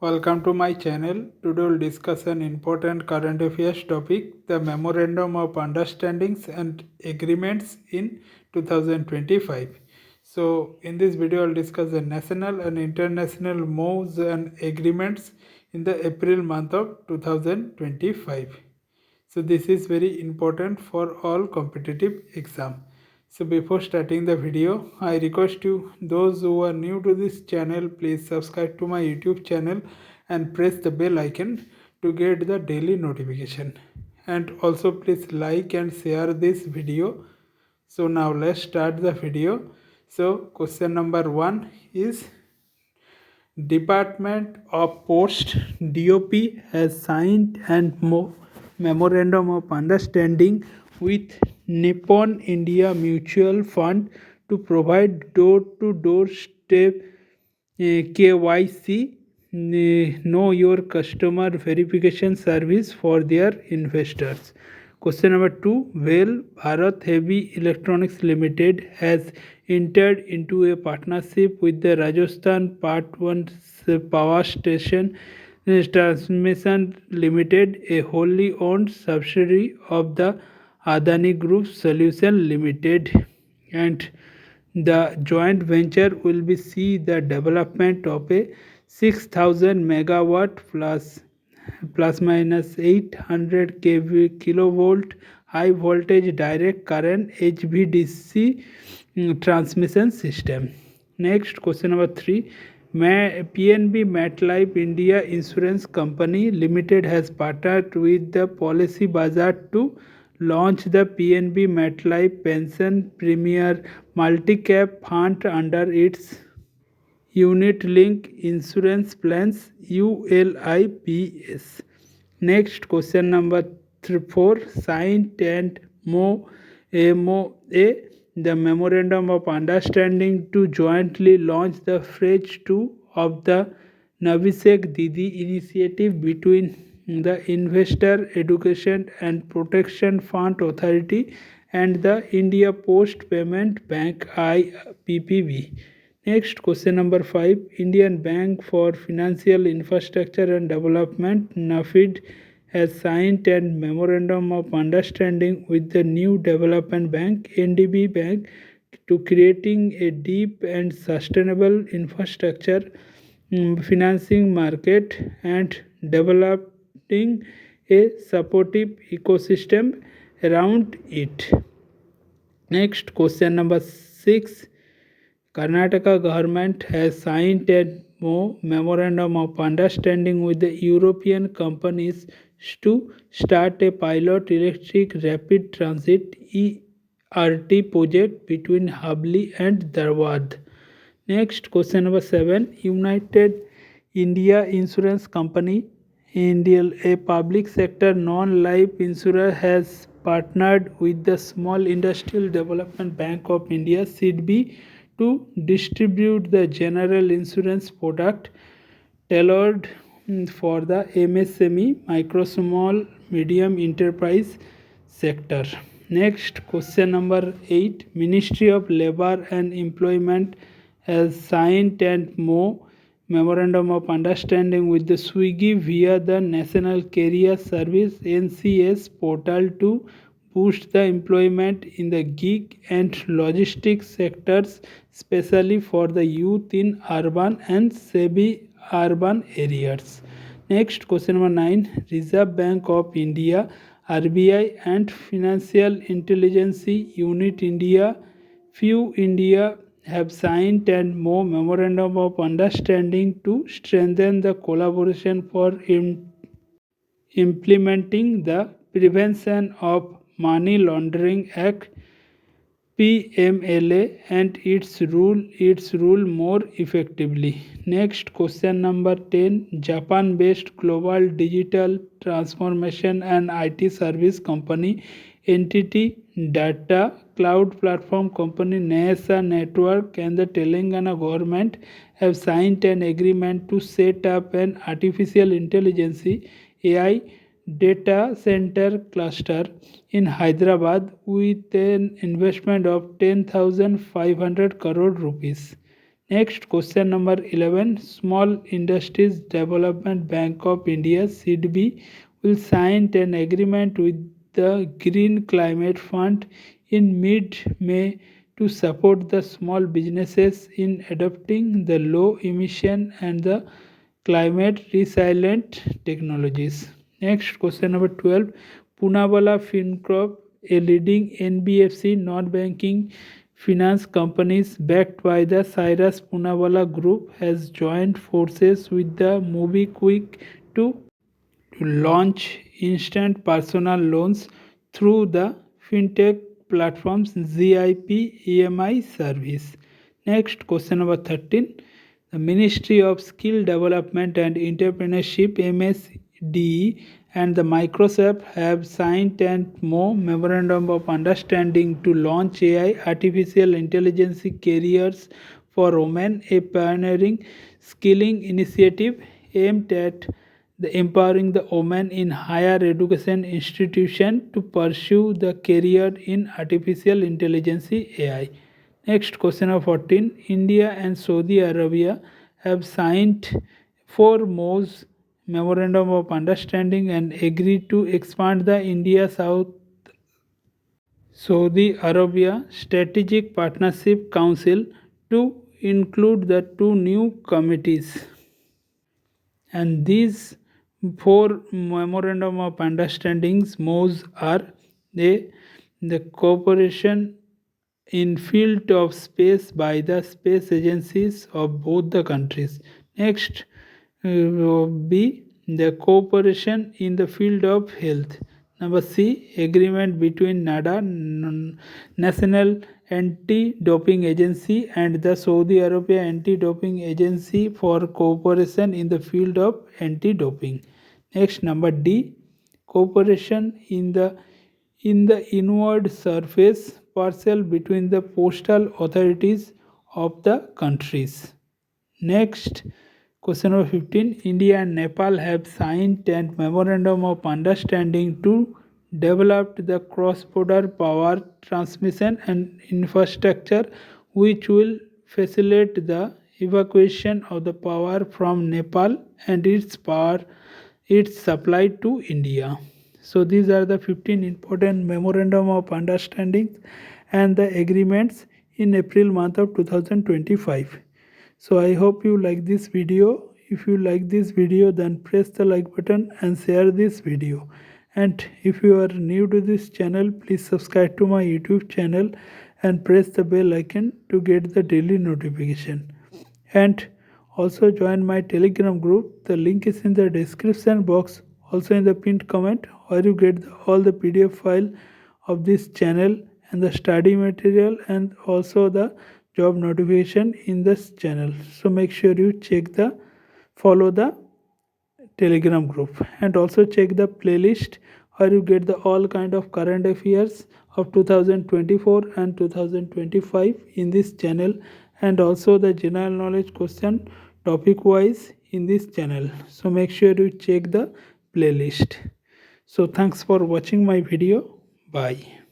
Welcome to my channel. Today we'll discuss an important current affairs topic, the Memorandum of Understandings and Agreements in 2025. So in this video I'll discuss the national and international moves and agreements in the April month of 2025. So this is very important for all competitive exam. So before starting the video, I request you, those who are new to this channel, please subscribe to my YouTube channel and press the bell icon to get the daily notification. And also please like and share this video. So now let's start the video. So question number 1 is Department of Post (DOP) has signed an memorandum of understanding with Nippon India Mutual Fund to provide door-to-door step KYC know your customer verification service for their investors. Question number 2. Well, Bharat Heavy Electronics Limited has entered into a partnership with the Rajasthan Part 1 Power Station Transmission Limited, a wholly owned subsidiary of the Adani Group Solution Limited, and the joint venture will be see the development of a 6,000 megawatt plus minus 800 kV kilovolt high voltage direct current HVDC transmission system. Next, question number 3. PNB MetLife India Insurance Company Limited has partnered with the Policy Bazaar to launch the PNB MetLife Pension Premier Multi-Cap Fund under its Unit Link Insurance Plans ULIPS. Next, question number 4. Signed and MOA, the Memorandum of Understanding to jointly launch the phase 2 of the Navishek Didi initiative between the Investor Education and Protection Fund Authority and the India Post Payment Bank IPPB. Next, question number 5. Indian Bank for Financial Infrastructure and Development (NAFID) has signed a memorandum of understanding with the New Development Bank (NDB) Bank to creating a deep and sustainable infrastructure financing market and developing a supportive ecosystem around it. Next, question number 6. Karnataka government has signed a memorandum of understanding with the European companies to start a pilot electric rapid transit ERT project between Habli and Dharwad. Next, question number 7. United India Insurance Company India, a public sector non-life insurer, has partnered with the Small Industrial Development Bank of India (SIDBI) to distribute the general insurance product tailored for the MSME, micro, small, medium enterprise sector. Next, question number 8. Ministry of Labour and Employment has signed and memorandum of understanding with the Swiggy via the National Career Service (NCS) portal to boost the employment in the gig and logistics sectors, especially for the youth in urban and semi-urban areas. Next, question number 9. Reserve Bank of India (RBI) and Financial Intelligence Unit India (FIU India) have signed and memorandum of understanding to strengthen the collaboration for implementing the Prevention of Money Laundering Act PMLA and its rule more effectively. Next, question number 10. Japan-based global digital transformation and IT service company entity data cloud platform company NASA Network and the Telangana government have signed an agreement to set up an artificial intelligence AI data center cluster in Hyderabad with an investment of 10,500 crore rupees. Next, question number 11. Small Industries Development Bank of India (SIDBI) will sign an agreement with the Green Climate Fund in mid-May to support the small businesses in adopting the low emission and the climate resilient technologies. Next, question number 12. Poonawalla Fincorp, a leading NBFC non-banking finance companies backed by the Cyrus Poonawalla Group, has joined forces with the MobiKwik to launch instant personal loans through the fintech platform's ZIP EMI service. Next, question number 13. The Ministry of Skill Development and Entrepreneurship (MSDE) and the Microsoft have signed an memorandum of understanding to launch AI artificial intelligence careers for women, a pioneering skilling initiative aimed at empowering the women in higher education institutions to pursue the career in artificial intelligence AI. Next, question of 14. India and Saudi Arabia have signed 4 memorandum of understanding and agreed to expand the India South Saudi Arabia Strategic Partnership Council to include the 2 new committees. And these 4 memorandum of understandings MOUs are the cooperation in field of space by the space agencies of both the countries. Next, B, the cooperation in the field of health. Number C, agreement between NADA, National Anti-Doping Agency, and the Saudi Arabia Anti-Doping Agency for cooperation in the field of anti-doping. Next, number D, cooperation in the inward surface parcel between the postal authorities of the countries. Next, question number 15. India and Nepal have signed a memorandum of understanding to develop the cross-border power transmission and infrastructure which will facilitate the evacuation of the power from Nepal and its supply to India. So these are the 15 important memorandum of understanding and the agreements in April month of 2025. So I hope you like this video. If you like this video, then press the like button and share this video. And if you are new to this channel, please subscribe to my YouTube channel and press the bell icon to get the daily notification. And also join my Telegram group. The link is in the description box, also in the pinned comment, where you get all the PDF file of this channel and the study material and also the job notification in this channel. So make sure you follow the Telegram group, and also check the playlist where you get the all kind of current affairs of 2024 and 2025 in this channel, and also the general knowledge question topic wise in this channel. So make sure you check the playlist. So thanks for watching my video. Bye.